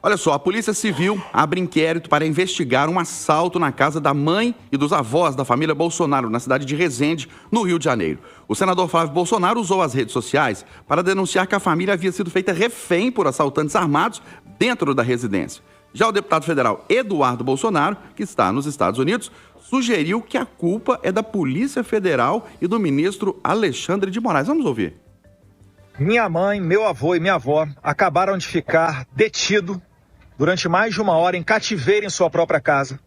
Olha só, a Polícia Civil abre inquérito para investigar um assalto na casa da mãe e dos avós da família Bolsonaro, na cidade de Resende, no Rio de Janeiro. O senador Flávio Bolsonaro usou as redes sociais para denunciar que a família havia sido feita refém por assaltantes armados dentro da residência. Já o deputado federal Eduardo Bolsonaro, que está nos Estados Unidos, sugeriu que a culpa é da Polícia Federal e do ministro Alexandre de Moraes. Vamos ouvir. Minha mãe, meu avô e minha avó acabaram de ficar detidos durante mais de uma hora em cativeiro em sua própria casa.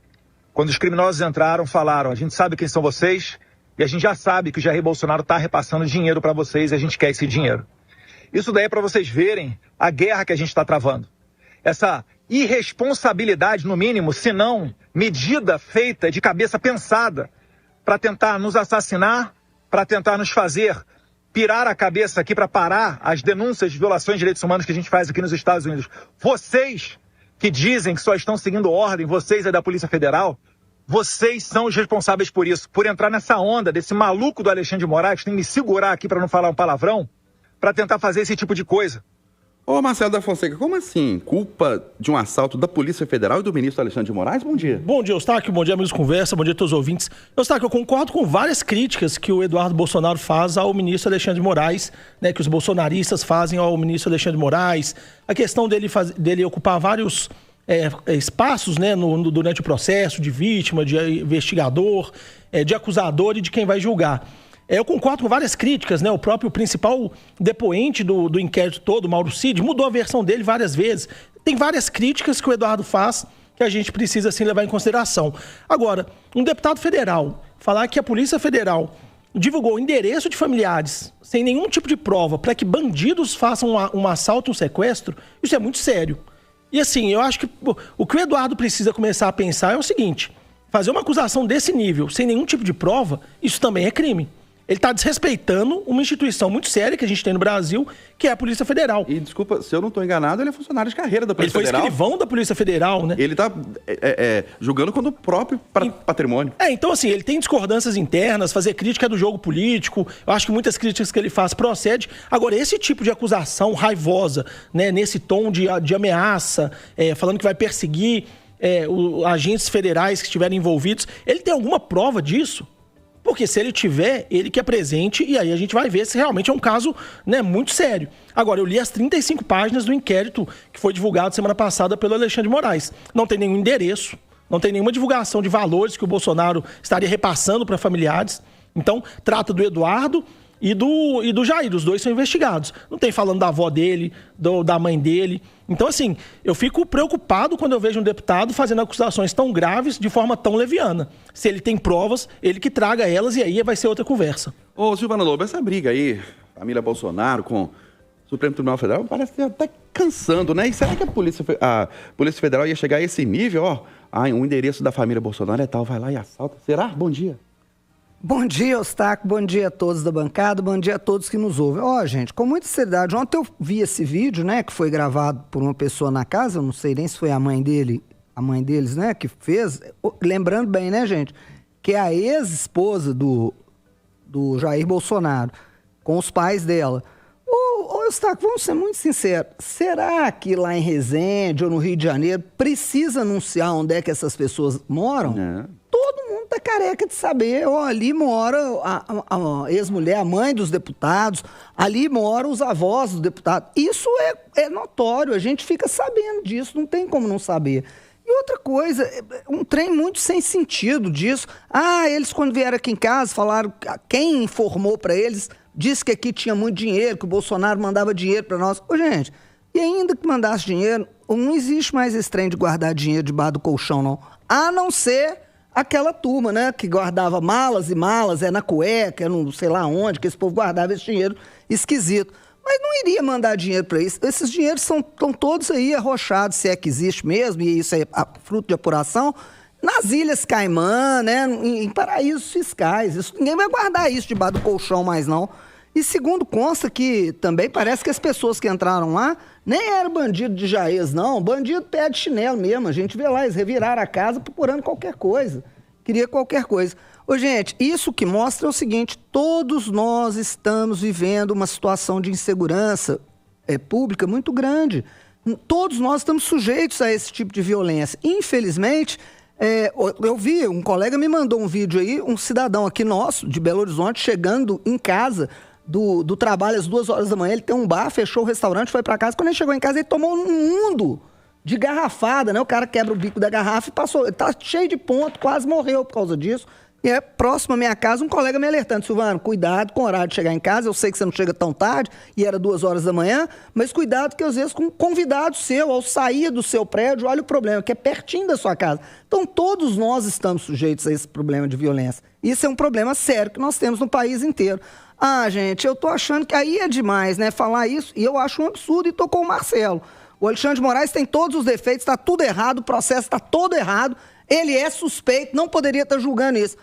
Quando os criminosos entraram, falaram: a gente sabe quem são vocês e a gente já sabe que o Jair Bolsonaro está repassando dinheiro para vocês e a gente quer esse dinheiro. Isso daí é para vocês verem a guerra que a gente está travando. Essa irresponsabilidade, no mínimo, se não medida feita de cabeça pensada para tentar nos assassinar, para tentar nos fazer pirar a cabeça aqui para parar as denúncias de violações de direitos humanos que a gente faz aqui nos Estados Unidos. Vocês que dizem que só estão seguindo ordem, vocês é da Polícia Federal, vocês são os responsáveis por isso, por entrar nessa onda desse maluco do Alexandre de Moraes, que tem que me segurar aqui para não falar um palavrão, para tentar fazer esse tipo de coisa. Ô Marcelo da Fonseca, como assim? Culpa de um assalto da Polícia Federal e do ministro Alexandre de Moraes? Bom dia. Bom dia, Eustáquio. Bom dia, amigos de conversa. Bom dia a todos os ouvintes. Eustáquio, eu concordo com várias críticas que o Eduardo Bolsonaro faz ao ministro Alexandre de Moraes, né, que os bolsonaristas fazem ao ministro Alexandre de Moraes. A questão dele ocupar vários espaços, né, durante o processo de vítima, de investigador, de acusador e de quem vai julgar. Eu concordo com várias críticas, né? O próprio principal depoente do inquérito todo, Mauro Cid, mudou a versão dele várias vezes. Tem várias críticas que o Eduardo faz que a gente precisa, assim, levar em consideração. Agora, um deputado federal falar que a Polícia Federal divulgou o endereço de familiares sem nenhum tipo de prova para que bandidos façam um assalto, um sequestro, isso é muito sério. E assim, eu acho que o que o Eduardo precisa começar a pensar é o seguinte: fazer uma acusação desse nível sem nenhum tipo de prova, isso também é crime. Ele está desrespeitando uma instituição muito séria que a gente tem no Brasil, que é a Polícia Federal. E, desculpa, se eu não estou enganado, ele é funcionário de carreira da Polícia Federal. Ele foi escrivão da Polícia Federal, né? Ele está julgando contra o próprio patrimônio. Então, assim, ele tem discordâncias internas, fazer crítica do jogo político. Eu acho que muitas críticas que ele faz procedem. Agora, esse tipo de acusação raivosa, né, nesse tom de ameaça, falando que vai perseguir agentes federais que estiverem envolvidos, ele tem alguma prova disso? Porque se ele tiver, ele que é presente, e aí a gente vai ver se realmente é um caso, né, muito sério. Agora, eu li as 35 páginas do inquérito que foi divulgado semana passada pelo Alexandre de Moraes. Não tem nenhum endereço, não tem nenhuma divulgação de valores que o Bolsonaro estaria repassando para familiares. Então, trata do Eduardo e do Jair, os dois são investigados. Não tem falando da avó dele, da mãe dele. Então, assim, eu fico preocupado quando eu vejo um deputado fazendo acusações tão graves de forma tão leviana. Se ele tem provas, ele que traga elas e aí vai ser outra conversa. Ô, Silvana Lobo, essa briga aí, família Bolsonaro com o Supremo Tribunal Federal, parece que até cansando, né? E será que a Polícia Federal ia chegar a esse nível, ó? O endereço da família Bolsonaro é tal, vai lá e assalta. Será? Bom dia. Bom dia, Eustáquio. Bom dia a todos da bancada. Bom dia a todos que nos ouvem. Gente, com muita seriedade, ontem eu vi esse vídeo, né, que foi gravado por uma pessoa na casa, eu não sei nem se foi a mãe deles, né, que fez. Lembrando bem, né, gente, que é a ex-esposa do Jair Bolsonaro, com os pais dela. Eustáquio, vamos ser muito sinceros, será que lá em Resende ou no Rio de Janeiro precisa anunciar onde é que essas pessoas moram? Todo mundo tá careca de saber. Ali mora a ex-mulher, a mãe dos deputados, ali moram os avós dos deputados. Isso é notório, a gente fica sabendo disso, não tem como não saber. E outra coisa, um trem muito sem sentido disso. Eles quando vieram aqui em casa falaram, quem informou para eles, disse que aqui tinha muito dinheiro, que o Bolsonaro mandava dinheiro para nós. Gente, e ainda que mandasse dinheiro, não existe mais esse trem de guardar dinheiro debaixo do colchão, não. A não ser aquela turma, né, que guardava malas e malas, na cueca, não sei lá onde, que esse povo guardava esse dinheiro esquisito. Mas não iria mandar dinheiro para isso. Esses dinheiros estão todos aí arrochados, se é que existe mesmo, e isso é fruto de apuração, nas Ilhas Caimã, né, em paraísos fiscais. Ninguém vai guardar isso debaixo do colchão mais, não. E segundo consta que também parece que as pessoas que entraram lá nem eram bandido de Jaez, não. Bandido pé de chinelo mesmo. A gente vê lá, eles reviraram a casa procurando qualquer coisa. Queria qualquer coisa. Gente, isso que mostra é o seguinte: todos nós estamos vivendo uma situação de insegurança pública muito grande. Todos nós estamos sujeitos a esse tipo de violência. Infelizmente, eu vi, um colega me mandou um vídeo aí, um cidadão aqui nosso, de Belo Horizonte, chegando em casa do trabalho às 2 horas da manhã, ele tem um bar, fechou o restaurante, foi para casa. Quando ele chegou em casa, ele tomou um mundo de garrafada, né? O cara quebra o bico da garrafa e passou. Ele tá cheio de ponto, quase morreu por causa disso. E próximo à minha casa, um colega me alertando: Silvano, cuidado com o horário de chegar em casa. Eu sei que você não chega tão tarde, e era 2 horas da manhã, mas cuidado que às vezes com um convidado seu, ao sair do seu prédio, olha o problema, que é pertinho da sua casa. Então todos nós estamos sujeitos a esse problema de violência. Isso é um problema sério que nós temos no país inteiro. Gente, eu tô achando que aí é demais, né, falar isso, e eu acho um absurdo, e tô com o Marcelo. O Alexandre de Moraes tem todos os defeitos, está tudo errado, o processo está todo errado, ele é suspeito, não poderia estar julgando isso.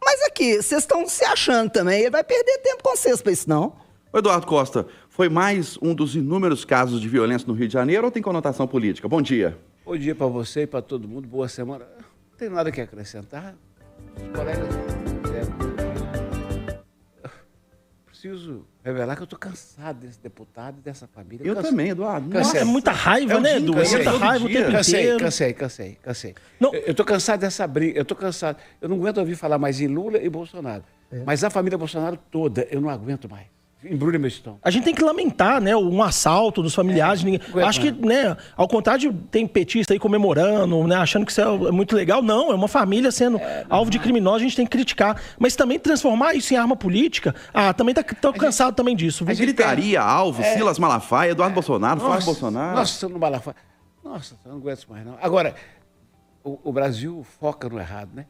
Mas aqui, vocês estão se achando também, ele vai perder tempo com vocês para isso, não? Eduardo Costa, foi mais um dos inúmeros casos de violência no Rio de Janeiro ou tem conotação política? Bom dia. Bom dia para você e para todo mundo, boa semana. Não tem nada que acrescentar. Os colegas preciso revelar que eu estou cansado desse deputado e dessa família. Eu também, Eduardo. Nossa, é muita raiva, né, Edu? É muita raiva o tempo inteiro. Cansei. Eu estou cansado dessa briga, eu estou cansado. Eu não aguento ouvir falar mais em Lula e Bolsonaro. Mas a família Bolsonaro toda, eu não aguento mais. Embrulha meu estômago. A gente tem que lamentar, né, um assalto dos familiares. Acho que, né, ao contrário de tem petista aí comemorando, né, achando que isso é muito legal, não, é uma família sendo alvo de criminosos, a gente tem que criticar. Mas também transformar isso em arma política, também tô cansado também disso. A gritaria, Alves, Silas Malafaia, Eduardo Bolsonaro, Flávio Bolsonaro. Nossa, no Malafaia. Nossa, eu não aguento mais não. Agora, o Brasil foca no errado, né?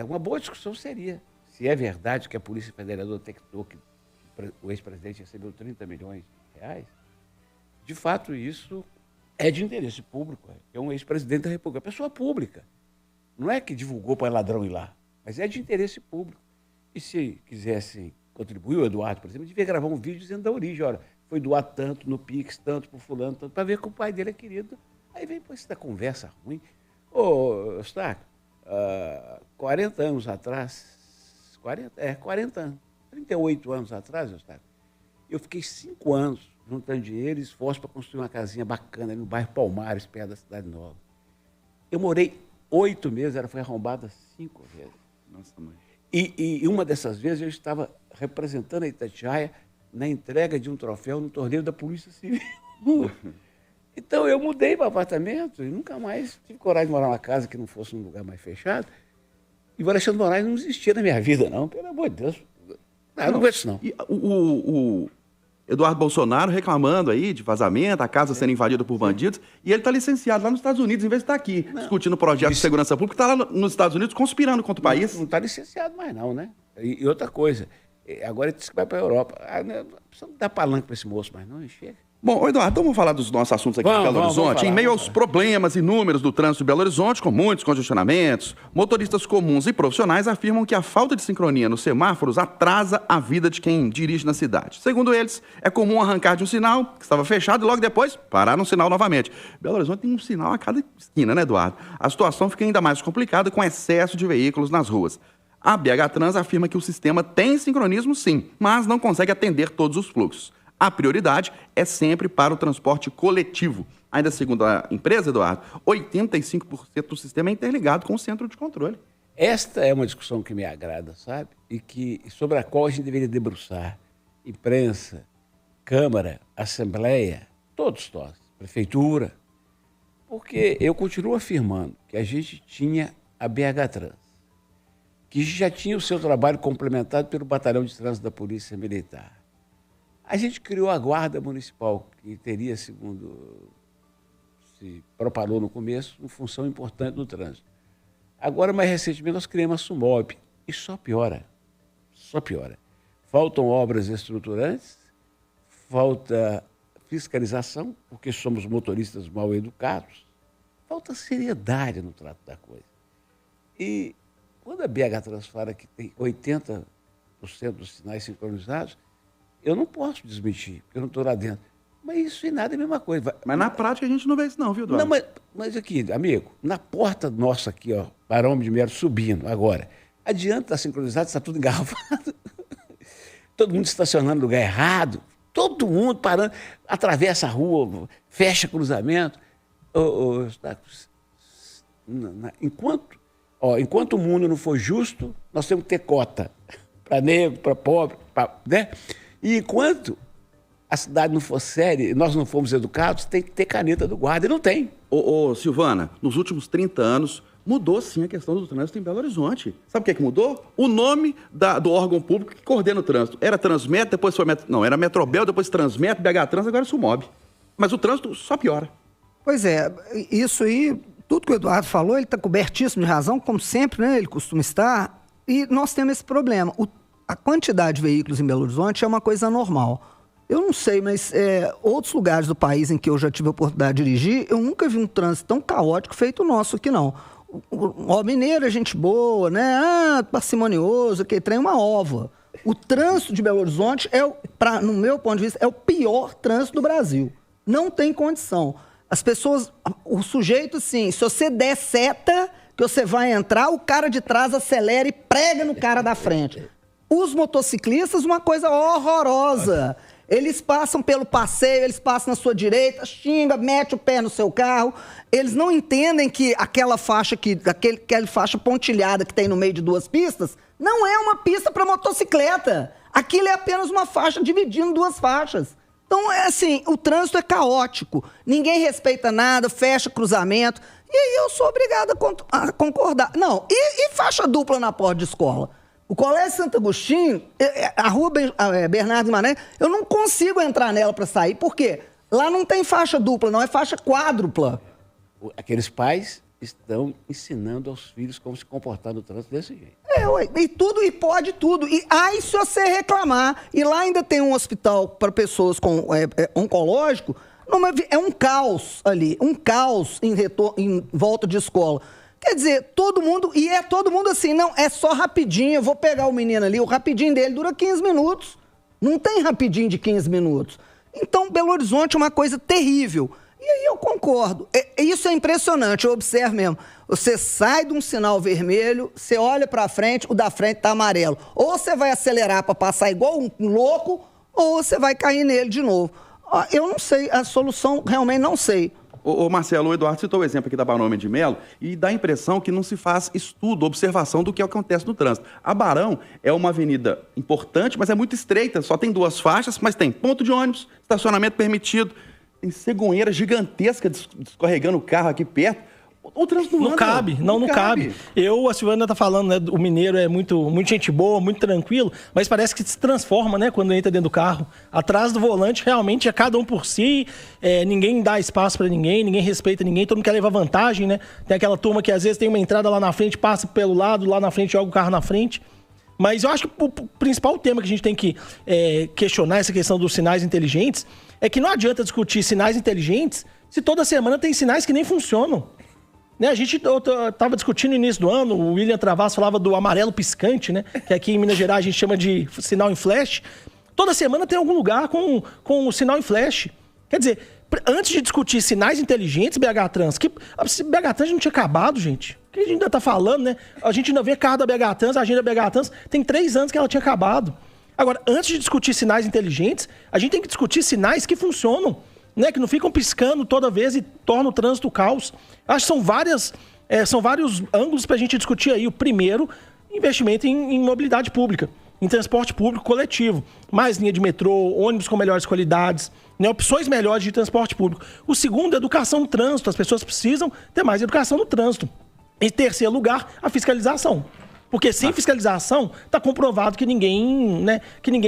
Uma boa discussão seria se é verdade que a Polícia Federal detectou que o ex-presidente recebeu 30 milhões de reais. De fato, isso é de interesse público. É um ex-presidente da República, é pessoa pública. Não é que divulgou para ladrão ir lá, mas é de interesse público. E se quisessem contribuir, o Eduardo, por exemplo, devia gravar um vídeo dizendo da origem. Olha, foi doar tanto no Pix, tanto por fulano, tanto, para ver que o pai dele é querido. Aí vem com essa conversa ruim. Ô, Eustáquio, 40 anos atrás, 40 anos, 38 anos atrás, Eustáquio, eu fiquei 5 anos juntando dinheiro e esforço para construir uma casinha bacana ali no bairro Palmares, perto da Cidade Nova. Eu morei 8 meses, ela foi arrombada 5 vezes. Nossa, mãe. E uma dessas vezes eu estava representando a Itatiaia na entrega de um troféu no torneio da Polícia Civil. Então eu mudei para apartamento e nunca mais tive coragem de morar numa casa que não fosse um lugar mais fechado. E o Alexandre de Moraes não existia na minha vida, não, pelo amor de Deus. Não, eu não aguento isso, não. E o Eduardo Bolsonaro reclamando aí de vazamento, a casa sendo invadida por bandidos, e ele está licenciado lá nos Estados Unidos, em vez de estar aqui discutindo o projeto de segurança pública, está lá nos Estados Unidos conspirando contra o país. Não está licenciado mais não, né? E outra coisa, agora ele disse que vai para a Europa. Não precisa dar palanque para esse moço mais não, chega. Bom, Eduardo, então vamos falar dos nossos assuntos aqui de Belo Horizonte. Em meio aos problemas inúmeros do trânsito de Belo Horizonte, com muitos congestionamentos, motoristas comuns e profissionais afirmam que a falta de sincronia nos semáforos atrasa a vida de quem dirige na cidade. Segundo eles, é comum arrancar de um sinal que estava fechado e logo depois parar no sinal novamente. Belo Horizonte tem um sinal a cada esquina, né, Eduardo? A situação fica ainda mais complicada com excesso de veículos nas ruas. A BH Trans afirma que o sistema tem sincronismo sim, mas não consegue atender todos os fluxos. A prioridade é sempre para o transporte coletivo. Ainda segundo a empresa, Eduardo, 85% do sistema é interligado com o centro de controle. Esta é uma discussão que me agrada, sabe? Sobre a qual a gente deveria debruçar. Imprensa, Câmara, Assembleia, todos nós, Prefeitura. Porque eu continuo afirmando que a gente tinha a BH Trans, que já tinha o seu trabalho complementado pelo Batalhão de Trânsito da Polícia Militar. A gente criou a Guarda Municipal, que teria, segundo se propalou no começo, uma função importante no trânsito. Agora, mais recentemente, nós criamos a SUMOB, e só piora. Faltam obras estruturantes, falta fiscalização, porque somos motoristas mal educados, falta seriedade no trato da coisa. E quando a BH Trans fala que tem 80% dos sinais sincronizados, eu não posso desmentir, porque eu não estou lá dentro. Mas isso em nada é a mesma coisa. Mas na prática a gente não vê isso não, viu, Eduardo? Não, mas aqui, amigo, na porta nossa aqui, ó, Barão de Melo subindo agora, adiante da sincronizada, está tudo engarrafado. Todo mundo estacionando no lugar errado. Todo mundo parando, atravessa a rua, fecha cruzamento. Enquanto o mundo não for justo, nós temos que ter cota para negro, para pobre, né? E enquanto a cidade não for séria, nós não formos educados, tem que ter caneta do guarda, e não tem. Silvana, nos últimos 30 anos, mudou sim a questão do trânsito em Belo Horizonte. Sabe o que mudou? O nome do órgão público que coordena o trânsito. Era Transmetro, depois foi era Metrobel, depois Transmetro, BH Trans, agora é Sumob. Mas o trânsito só piora. Pois é, isso aí, tudo que o Eduardo falou, ele está cobertíssimo de razão, como sempre, né? Ele costuma estar. E nós temos esse problema. A quantidade de veículos em Belo Horizonte é uma coisa normal. Eu não sei, mas outros lugares do país em que eu já tive a oportunidade de dirigir, eu nunca vi um trânsito tão caótico feito o nosso aqui, não. O mineiro é gente boa, né? Parcimonioso, que trem uma ova. O trânsito de Belo Horizonte, no meu ponto de vista, é o pior trânsito do Brasil. Não tem condição. As pessoas, o sujeito, assim, se você der seta, que você vai entrar, o cara de trás acelera e prega no cara da frente. Os motociclistas, uma coisa horrorosa. Eles passam pelo passeio, eles passam na sua direita, xinga, mete o pé no seu carro. Eles não entendem que aquela faixa pontilhada que tem no meio de duas pistas não é uma pista para motocicleta. Aquilo é apenas uma faixa dividindo duas faixas. Então, o trânsito é caótico. Ninguém respeita nada, fecha cruzamento. E aí eu sou obrigada a concordar. Não, e faixa dupla na porta de escola? O Colégio Santo Agostinho, a rua Bernardo Mané, eu não consigo entrar nela para sair. Por quê? Lá não tem faixa dupla, não, é faixa quádrupla. Aqueles pais estão ensinando aos filhos como se comportar no trânsito desse jeito. E pode tudo. E aí, se você reclamar, e lá ainda tem um hospital para pessoas com oncológico, é um caos ali, um caos em volta de escola. Quer dizer, todo mundo assim, não, é só rapidinho, eu vou pegar o menino ali, o rapidinho dele dura 15 minutos. Não tem rapidinho de 15 minutos. Então, Belo Horizonte é uma coisa terrível. E aí eu concordo. Isso é impressionante, eu observo mesmo. Você sai de um sinal vermelho, você olha para frente, o da frente tá amarelo. Ou você vai acelerar para passar igual um louco, ou você vai cair nele de novo. Eu não sei, a solução realmente não sei. Marcelo, o Eduardo citou o exemplo aqui da Barão de Melo e dá a impressão que não se faz estudo, observação do que acontece no trânsito. A Barão é uma avenida importante, mas é muito estreita, só tem duas faixas, mas tem ponto de ônibus, estacionamento permitido, tem cegonheira gigantesca escorregando o carro aqui perto. O trânsito não cabe, não cabe. A Silvana tá falando, né, o mineiro é muito gente boa, muito tranquilo, mas parece que se transforma, né, quando entra dentro do carro. Atrás do volante, realmente, é cada um por si, ninguém dá espaço pra ninguém respeita ninguém, todo mundo quer levar vantagem, né? Tem aquela turma que às vezes tem uma entrada lá na frente, passa pelo lado, lá na frente joga o carro na frente. Mas eu acho que o principal tema que a gente tem que questionar essa questão dos sinais inteligentes é que não adianta discutir sinais inteligentes se toda semana tem sinais que nem funcionam. Né, a gente estava discutindo no início do ano, o William Travasso falava do amarelo piscante, né? Que aqui em Minas Gerais a gente chama de sinal em flash. Toda semana tem algum lugar com o sinal em flash. Quer dizer, antes de discutir sinais inteligentes, BH Trans, BH Trans não tinha acabado, gente. O que a gente ainda tá falando, né? A gente ainda vê carro da BH Trans, a agenda BH Trans, tem 3 anos que ela tinha acabado. Agora, antes de discutir sinais inteligentes, a gente tem que discutir sinais que funcionam. Né, que não ficam piscando toda vez e tornam o trânsito caos. Acho que são vários ângulos para a gente discutir aí. O primeiro, investimento em mobilidade pública, em transporte público coletivo. Mais linha de metrô, ônibus com melhores qualidades, né, opções melhores de transporte público. O segundo, educação no trânsito. As pessoas precisam ter mais educação no trânsito. Em terceiro lugar, a fiscalização. Porque sem fiscalização, está comprovado que ninguém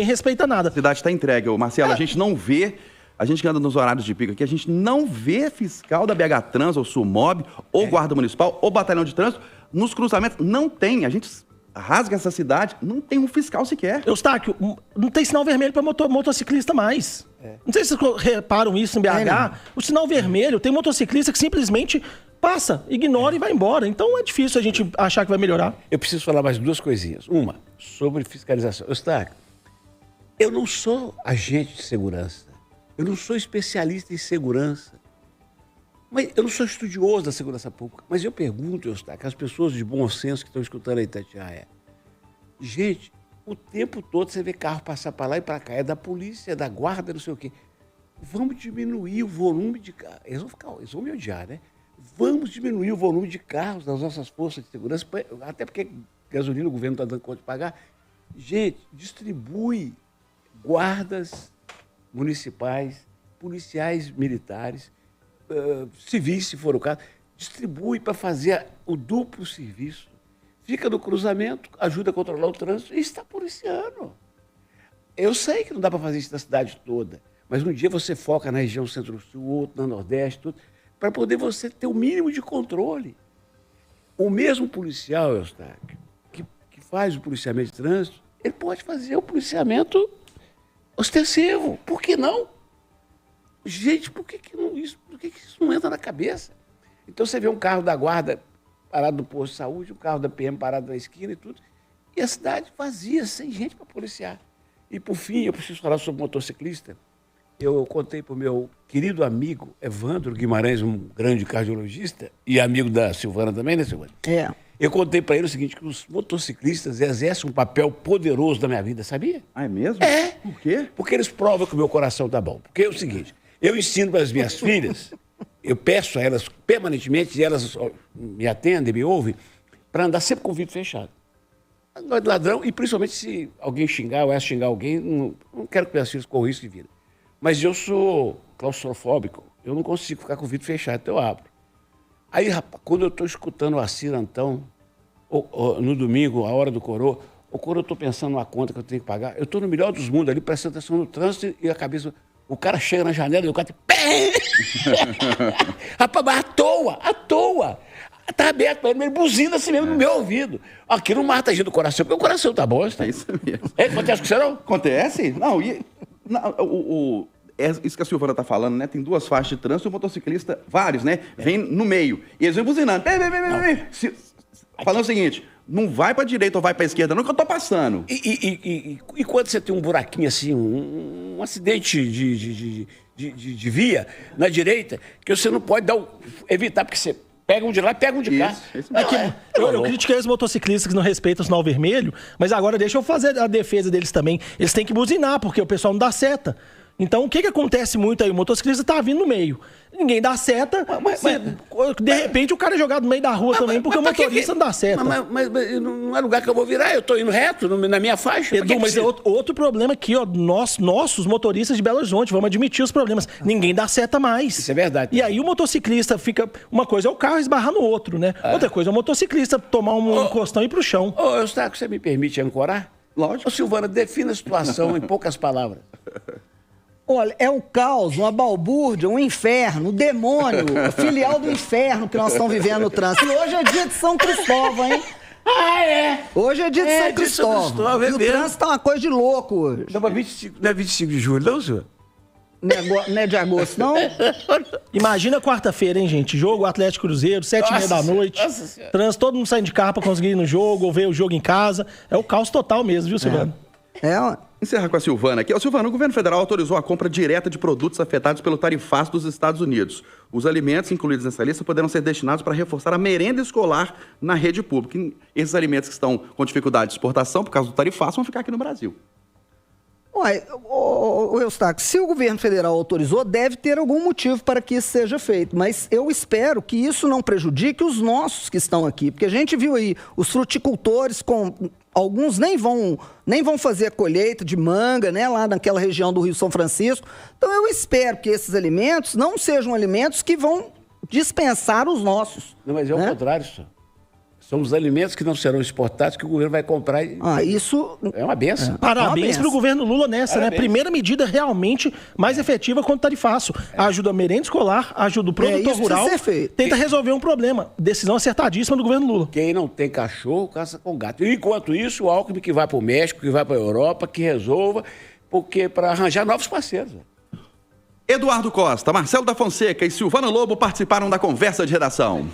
respeita nada. A cidade está entregue, Marcelo. A gente não vê... A gente que anda nos horários de pico aqui, a gente não vê fiscal da BH Trans, ou Sumob, ou Guarda Municipal, ou Batalhão de Trânsito. Nos cruzamentos, não tem. A gente rasga essa cidade, não tem um fiscal sequer. Eustáquio, não tem sinal vermelho para motociclista mais. Não sei se vocês reparam isso em BH. O sinal vermelho, tem motociclista que simplesmente passa, ignora e vai embora. Então é difícil a gente achar que vai melhorar. Eu preciso falar mais 2 coisinhas. Uma, sobre fiscalização. Eustáquio, eu não sou agente de segurança. Eu não sou especialista em segurança, mas eu não sou estudioso da segurança pública. Mas eu pergunto, Eustáquio, às pessoas de bom senso que estão escutando a Itatiaia, gente, O tempo todo você vê carro passar para lá e para cá. É da polícia, é da guarda, não sei o quê. Vamos diminuir o volume de carros. Eles vão me odiar, né? Vamos diminuir o volume de carros das nossas forças de segurança, até porque gasolina o governo está dando conta de pagar. Gente, distribui guardas municipais, policiais militares, civis, se for o caso, distribui para fazer o duplo serviço. Fica no cruzamento, ajuda a controlar o trânsito e está policiando. Eu sei que não dá para fazer isso na cidade toda, mas um dia você foca na região centro-sul, outro na nordeste, tudo, para poder você ter o mínimo de controle. O mesmo policial, Eustáquio, que faz o policiamento de trânsito, ele pode fazer o policiamento ostensivo. Por que não? Gente, por que isso não entra na cabeça? Então você vê um carro da guarda parado no posto de saúde, um carro da PM parado na esquina e tudo, e a cidade vazia, sem gente para policiar. E por fim, eu preciso falar sobre motociclista. Eu contei para o meu querido amigo Evandro Guimarães, um grande cardiologista, e amigo da Silvana também, né, Silvana? É. Eu contei para ele o seguinte, que os motociclistas exercem um papel poderoso na minha vida, sabia? Ah, é mesmo? É. Por quê? Porque eles provam que o meu coração tá bom. Porque é o seguinte, eu ensino para as minhas filhas, eu peço a elas permanentemente, e elas me atendem, me ouvem, para andar sempre com o vidro fechado. Não é de ladrão, e principalmente se alguém xingar, ou é xingar alguém, não quero que minhas filhas corram risco de vida. Mas eu sou claustrofóbico, eu não consigo ficar com o vidro fechado, então eu abro. Aí, rapaz, quando eu estou escutando o Assir Antão, no domingo, a hora do coroa, ou quando eu estou pensando numa conta que eu tenho que pagar, eu estou no melhor dos mundos ali, prestando atenção no trânsito e a cabeça... O cara chega na janela e o cara... Rapaz, mas à toa. Tá aberto para ele buzina assim mesmo no meu ouvido. Aqui não mata a gente do coração, porque o coração tá bom. Tá? É isso mesmo. Acontece com você não? Acontece? Não, isso que a Silvana tá falando, né? Tem duas faixas de trânsito e o motociclista, vários, né? Vem no meio. E eles vêm buzinando. Vem. Falando o seguinte, não vai pra direita ou vai pra esquerda, não, que eu tô passando. E quando você tem um buraquinho assim, um acidente de via na direita, que você não pode evitar, porque você pega um de lá e pega um de cá. Isso mesmo. Eu critiquei os motociclistas que não respeitam o sinal vermelho, mas agora deixa eu fazer a defesa deles também. Eles têm que buzinar, porque o pessoal não dá seta. Então, o que acontece muito aí? O motociclista tá vindo no meio. Ninguém dá seta, de repente o cara é jogado no meio da rua também, porque o motorista não dá seta. Mas não é lugar que eu vou virar, eu tô indo reto na minha faixa. Edu, mas é outro problema aqui, ó. Nossos motoristas de Belo Horizonte, vamos admitir os problemas. Ninguém dá seta mais. Isso é verdade. E aí o motociclista fica... Uma coisa é o carro esbarrar no outro, né? Outra coisa é o motociclista tomar um encostão e ir pro chão. Ô, Eustáquio, você me permite ancorar? Lógico. Ô, Silvana, defina a situação em poucas palavras. Olha, é um caos, uma balbúrdia, um inferno, um demônio, filial do inferno que nós estamos vivendo no trânsito. E hoje é dia de São Cristóvão, hein? Ah, é? Hoje é dia de São Cristóvão. É e o trânsito tá uma coisa de louco hoje. Não, mas 25, não é 25 de julho, não, senhor? Não é de agosto, não? Imagina quarta-feira, hein, gente? Jogo Atlético Cruzeiro, 7h30 da noite. Trânsito, todo mundo saindo de carro pra conseguir ir no jogo, ou ver o jogo em casa. É o caos total mesmo, viu, Silvano? Encerrar com a Silvana aqui. Silvana, o governo federal autorizou a compra direta de produtos afetados pelo tarifaço dos Estados Unidos. Os alimentos incluídos nessa lista poderão ser destinados para reforçar a merenda escolar na rede pública. E esses alimentos que estão com dificuldade de exportação por causa do tarifaço vão ficar aqui no Brasil. Ué, Eustáquio, se o governo federal autorizou, deve ter algum motivo para que isso seja feito. Mas eu espero que isso não prejudique os nossos que estão aqui. Porque a gente viu aí os fruticultores alguns nem vão fazer a colheita de manga, né, lá naquela região do Rio São Francisco. Então eu espero que esses alimentos não sejam alimentos que vão dispensar os nossos. Não, mas é o contrário, senhor. São os alimentos que não serão exportados que o governo vai comprar. Isso... É uma benção. Parabéns para o governo Lula nessa, né? Primeira medida realmente mais efetiva contra o tarifaço. Ajuda a merenda escolar, ajuda o produtor rural. Tenta resolver um problema. Decisão acertadíssima do governo Lula. Quem não tem cachorro, caça com gato. E, enquanto isso, o Alckmin que vai para o México, que vai para a Europa, que resolva, porque para arranjar novos parceiros. Eduardo Costa, Marcelo da Fonseca e Silvana Lobo participaram da conversa de redação.